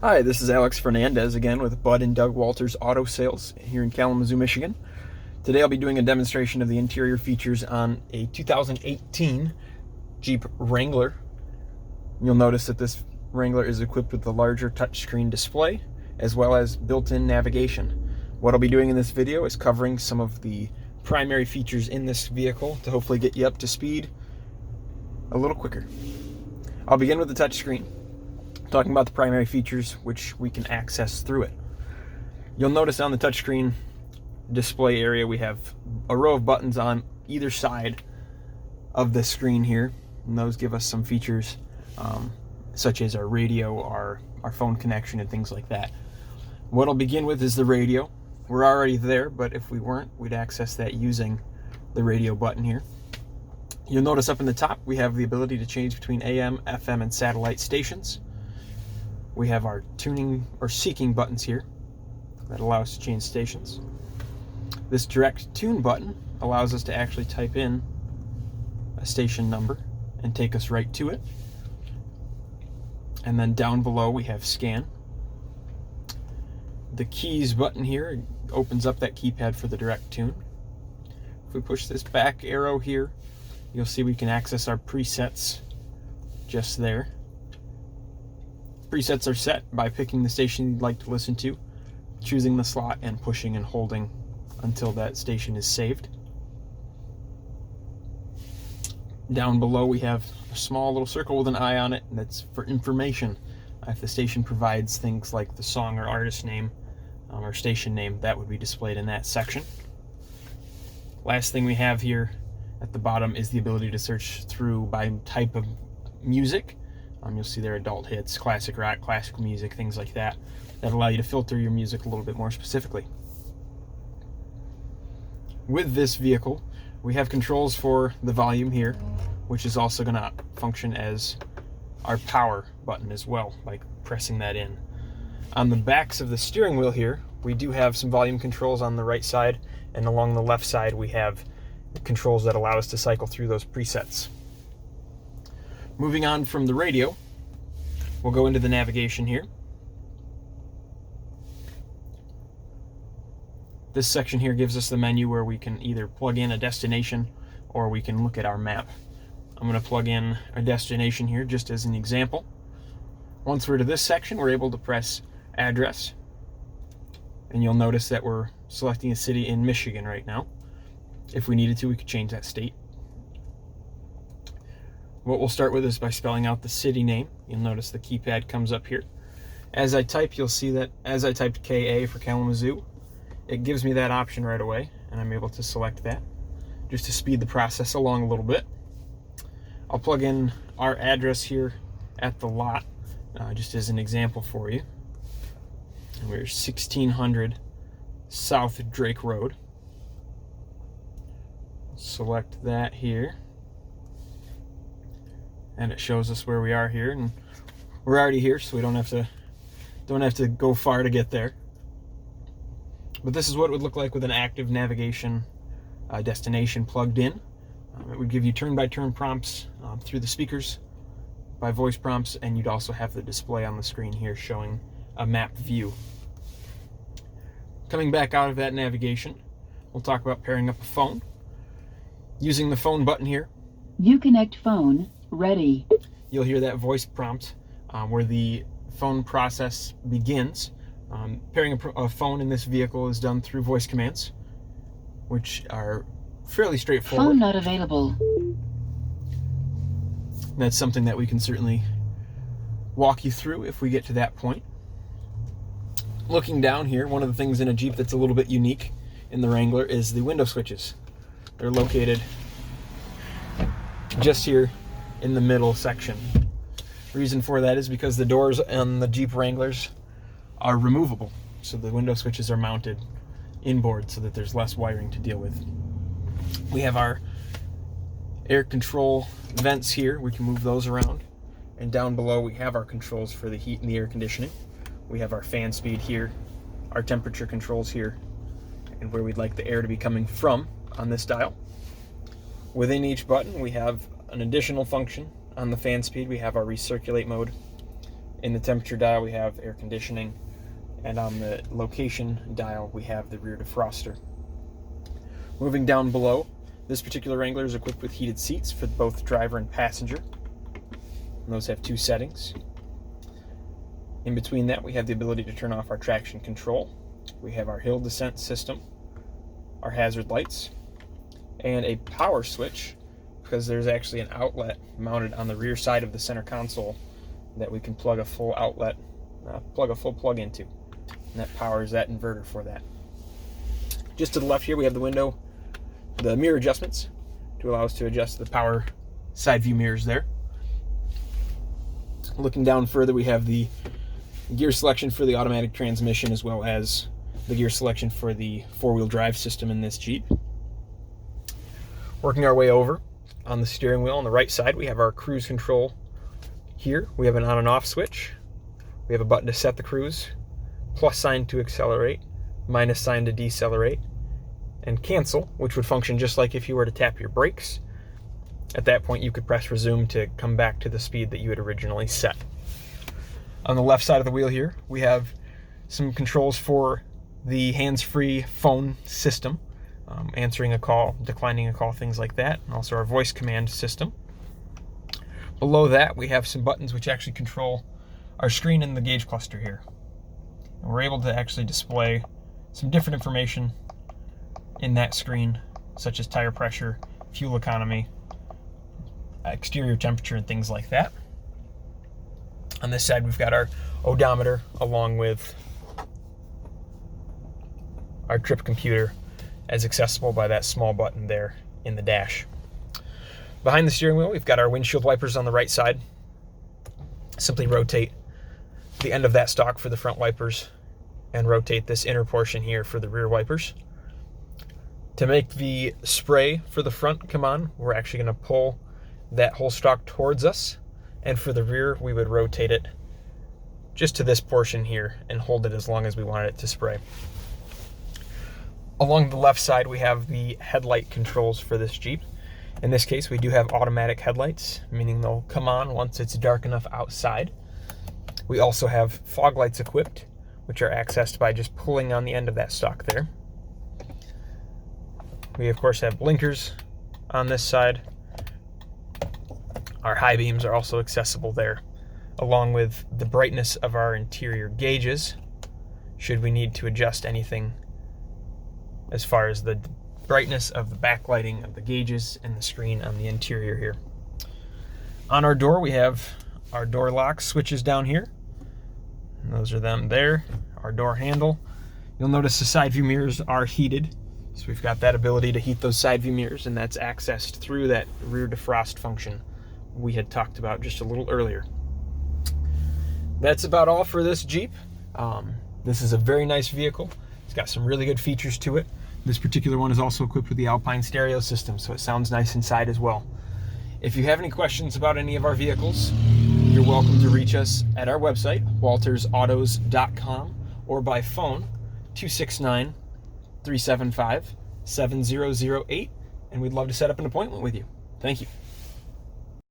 Hi, this is Alex Fernandez again with Bud and Doug Walters Auto Sales here in Kalamazoo, Michigan. Today I'll be doing a demonstration of the interior features on a 2018 Jeep Wrangler. You'll notice that this Wrangler is equipped with the larger touchscreen display as well as built-in navigation. What I'll be doing in this video is covering some of the primary features in this vehicle to hopefully get you up to speed a little quicker. I'll begin with the touchscreen, talking about the primary features which we can access through it. You'll notice on the touchscreen display area we have a row of buttons on either side of the screen here, and those give us some features such as our radio, our phone connection, and things like that. What I'll begin with is the radio. We're already there, but if we weren't, we'd access that using the radio button here. You'll notice up in the top we have the ability to change between AM, FM, and satellite stations. We have our tuning or seeking buttons here that allow us to change stations. This direct tune button allows us to actually type in a station number and take us right to it. And then down below we have scan. The keys button here opens up that keypad for the direct tune. If we push this back arrow here, you'll see we can access our presets just there. Presets are set by picking the station you'd like to listen to, choosing the slot, and pushing and holding until that station is saved. Down below we have a small little circle with an eye on it, and that's for information. If the station provides things like the song or artist name or station name, that would be displayed in that section. Last thing we have here at the bottom is the ability to search through by type of music. You'll see there adult hits, classic rock, classical music, things like that, that allow you to filter your music a little bit more specifically. With this vehicle, we have controls for the volume here, which is also going to function as our power button as well by pressing that in. On the backs of the steering wheel here, we do have some volume controls on the right side, and along the left side we have controls that allow us to cycle through those presets. Moving on from the radio, we'll go into the navigation here. This section here gives us the menu where we can either plug in a destination or we can look at our map. I'm going to plug in a destination here just as an example. Once we're to this section, we're able to press address, and you'll notice that we're selecting a city in Michigan right now. If we needed to, we could change that state. What we'll start with is by spelling out the city name. You'll notice the keypad comes up here. As I type, you'll see that as I typed KA for Kalamazoo, it gives me that option right away, and I'm able to select that just to speed the process along a little bit. I'll plug in our address here at the lot just as an example for you. We're 1600 South Drake Road. Select that here, and it shows us where we are here, and we're already here, so we don't have to go far to get there. But this is what it would look like with an active navigation destination plugged in. It would give you turn-by-turn prompts through the speakers by voice prompts, and you'd also have the display on the screen here showing a map view. Coming back out of that navigation, we'll talk about pairing up a phone. Using the phone button here, Uconnect phone ready. You'll hear that voice prompt where the phone process begins. Pairing a phone in this vehicle is done through voice commands, which are fairly straightforward. Phone not available. That's something that we can certainly walk you through if we get to that point. Looking down here, one of the things in a Jeep that's a little bit unique in the Wrangler is the window switches. They're located just here in the middle section. Reason for that is because the doors on the Jeep Wranglers are removable, so the window switches are mounted inboard so that there's less wiring to deal with. We have our air control vents here. We can move those around, and down below we have our controls for the heat and the air conditioning. We have our fan speed here, our temperature controls here, and where we'd like the air to be coming from on this dial. Within each button we have an additional function. On the fan speed we have our recirculate mode. In the temperature dial, we have air conditioning, and on the location dial, we have the rear defroster. Moving down below, this particular Wrangler is equipped with heated seats for both driver and passenger. And those have 2 settings. In between that, we have the ability to turn off our traction control. We have our hill descent system, our hazard lights, and a power switch, because there's actually an outlet mounted on the rear side of the center console that we can plug a full plug into, and that powers that inverter for that. Just to the left here, we have the mirror adjustments to allow us to adjust the power side view mirrors there. Looking down further, we have the gear selection for the automatic transmission, as well as the gear selection for the 4-wheel drive system in this Jeep. Working our way over, on the steering wheel on the right side, we have our cruise control here. We have an on and off switch. We have a button to set the cruise, plus sign to accelerate, minus sign to decelerate, and cancel, which would function just like if you were to tap your brakes. At that point, you could press resume to come back to the speed that you had originally set. On the left side of the wheel here, we have some controls for the hands-free phone system, answering a call, declining a call, things like that, and also our voice command system. Below that, we have some buttons which actually control our screen and the gauge cluster here. And we're able to actually display some different information in that screen, such as tire pressure, fuel economy, exterior temperature, and things like that. On this side, we've got our odometer along with our trip computer, as accessible by that small button there in the dash. Behind the steering wheel, we've got our windshield wipers on the right side. Simply rotate the end of that stalk for the front wipers and rotate this inner portion here for the rear wipers. To make the spray for the front come on, we're actually going to pull that whole stalk towards us, and for the rear, we would rotate it just to this portion here and hold it as long as we wanted it to spray. Along the left side, we have the headlight controls for this Jeep. In this case, we do have automatic headlights, meaning they'll come on once it's dark enough outside. We also have fog lights equipped, which are accessed by just pulling on the end of that stalk there. We, of course, have blinkers on this side. Our high beams are also accessible there, along with the brightness of our interior gauges, should we need to adjust anything as far as the brightness of the backlighting of the gauges and the screen on the interior here. On our door, we have our door lock switches down here. And those are them there. Our door handle. You'll notice the side view mirrors are heated. So we've got that ability to heat those side view mirrors, and that's accessed through that rear defrost function we had talked about just a little earlier. That's about all for this Jeep. This is a very nice vehicle. It's got some really good features to it. This particular one is also equipped with the Alpine stereo system, so it sounds nice inside as well. If you have any questions about any of our vehicles, you're welcome to reach us at our website, waltersautos.com, or by phone, 269-375-7008, and we'd love to set up an appointment with you. Thank you.